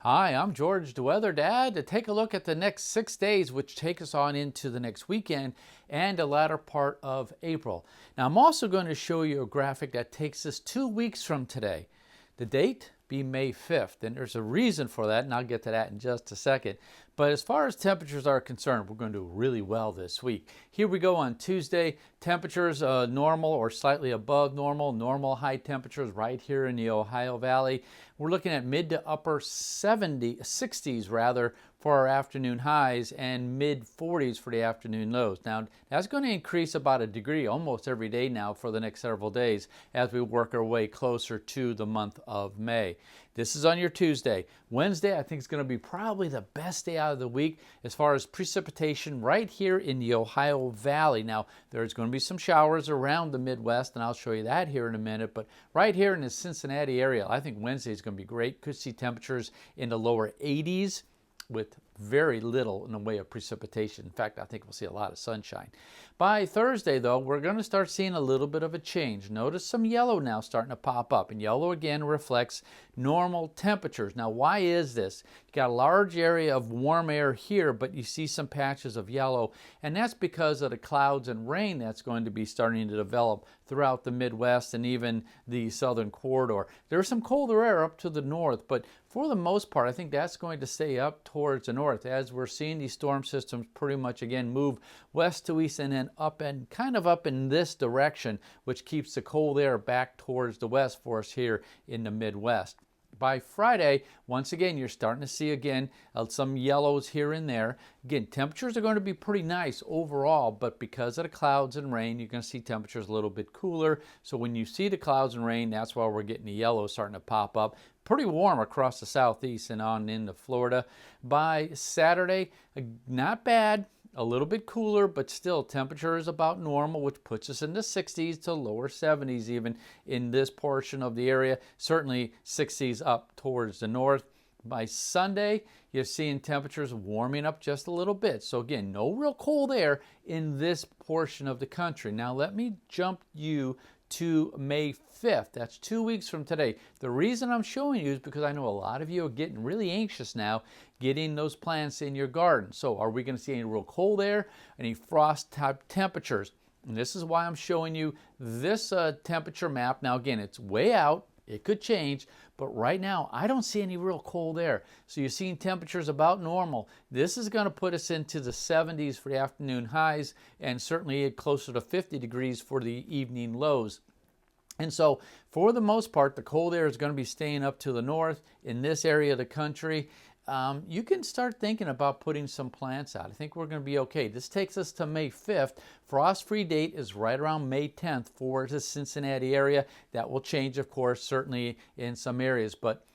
Hi, I'm George, the Weather Dad, to take a look at the next 6 days, which take us on into the next weekend and the latter part of April. Now, I'm also going to show you a graphic that takes us 2 weeks from today. The date be May 5th, and there's a reason for that, and I'll get to that in just a second. But as far as temperatures are concerned, we're going to do really well this week. Here we go on Tuesday. Temperatures normal or slightly above normal. Normal high temperatures right here in the Ohio Valley. We're looking at mid to upper 60s rather for our afternoon highs and mid 40s for the afternoon lows. Now that's going to increase about a degree almost every day now for the next several days as we work our way closer to the month of May. This is on your Tuesday. Wednesday, I think, is going to be probably the best day out of the week as far as precipitation right here in the Ohio Valley. Now, there's going to be some showers around the Midwest, and I'll show you that here in a minute. But right here in the Cincinnati area, I think Wednesday is going to be great. Could see temperatures in the lower 80s with very little in the way of precipitation. In fact, I think we'll see a lot of sunshine. By Thursday, though, we're going to start seeing a little bit of a change. Notice some yellow now starting to pop up, and yellow again reflects normal temperatures. Now, why is this? You got a large area of warm air here, but you see some patches of yellow, and that's because of the clouds and rain that's going to be starting to develop throughout the Midwest and even the southern corridor. There's some colder air up to the north, but for the most part, I think that's going to stay up towards the north as we're seeing these storm systems pretty much again move west to east and then up and kind of up in this direction, which keeps the cold air back towards the west for us here in the Midwest. By Friday, once again, you're starting to see again some yellows here and there. Again, temperatures are going to be pretty nice overall, but because of the clouds and rain, you're going to see temperatures a little bit cooler. So when you see the clouds and rain, that's why we're getting the yellows starting to pop up. Pretty warm across the southeast and on into Florida. By Saturday, not bad. A little bit cooler, but still temperature is about normal, which puts us in the 60s to lower 70s even in this portion of the area. Certainly 60s up towards the north. By Sunday, you're seeing temperatures warming up just a little bit. So again, no real cold air in this portion of the country. Now let me jump you to May 5th. That's 2 weeks from today. The reason I'm showing you is because I know a lot of you are getting really anxious now getting those plants in your garden. So are we going to see any real cold air, any frost type temperatures? And this is why I'm showing you this temperature map. Now again, it's way out. It could change, but right now I don't see any real cold air. So you're seeing temperatures about normal. This is going to put us into the 70s for the afternoon highs and certainly closer to 50 degrees for the evening lows. And so for the most part, the cold air is going to be staying up to the north in this area of the country. You can start thinking about putting some plants out. I think we're going to be okay. This takes us to May 5th. Frost-free date is right around May 10th for the Cincinnati area. That will change, of course, certainly in some areas, but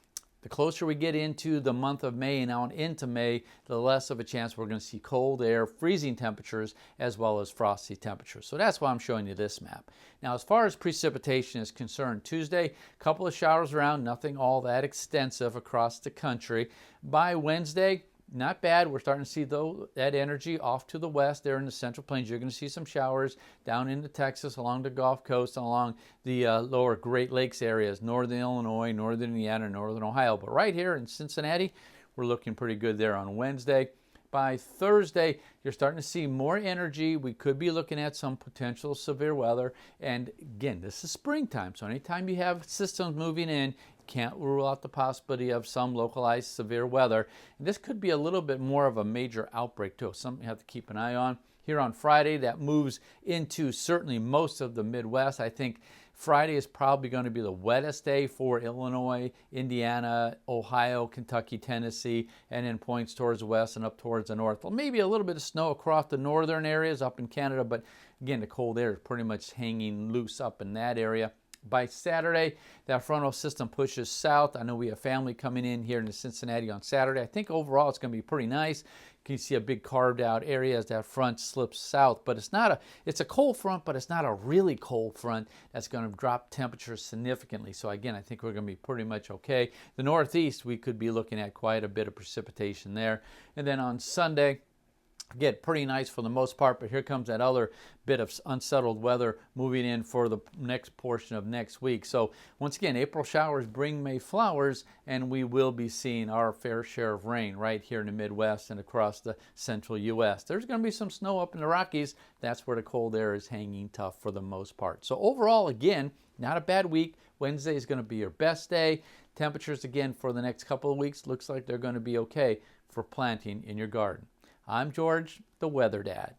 the closer we get into the month of May and on into May, the less of a chance we're going to see cold air, freezing temperatures, as well as frosty temperatures. So that's why I'm showing you this map. Now, as far as precipitation is concerned, Tuesday, a couple of showers around, nothing all that extensive across the country. By Wednesday, not bad. We're starting to see that energy off to the west there in the Central Plains. You're going to see some showers down into Texas, along the Gulf Coast, and along the lower Great Lakes areas, northern Illinois, northern Indiana, northern Ohio. But right here in Cincinnati, we're looking pretty good there on Wednesday. By Thursday, you're starting to see more energy. We could be looking at some potential severe weather. And again, this is springtime, so anytime you have systems moving in, can't rule out the possibility of some localized severe weather. And this could be a little bit more of a major outbreak too, something you have to keep an eye on. Here on Friday, that moves into certainly most of the Midwest. I think Friday is probably going to be the wettest day for Illinois, Indiana, Ohio, Kentucky, Tennessee, and then points towards the west and up towards the north. Well, maybe a little bit of snow across the northern areas up in Canada, but again, the cold air is pretty much hanging loose up in that area. By Saturday, that frontal system pushes south. I know we have family coming in here in Cincinnati on Saturday. I think overall it's going to be pretty nice. You can see a big carved out area as that front slips south, but it's a cold front, but it's not a really cold front that's going to drop temperatures significantly. So again, I think we're going to be pretty much okay. The northeast, we could be looking at quite a bit of precipitation there. And then on Sunday, Get pretty nice for the most part, but here comes that other bit of unsettled weather moving in for the next portion of next week. So once again, April showers bring May flowers, and we will be seeing our fair share of rain right here in the Midwest and across the central U.S. There's going to be some snow up in the Rockies. That's where the cold air is hanging tough for the most part. So overall, again, not a bad week. Wednesday is going to be your best day. Temperatures again for the next couple of weeks looks like they're going to be okay for planting in your garden. I'm George, the Weather Dad.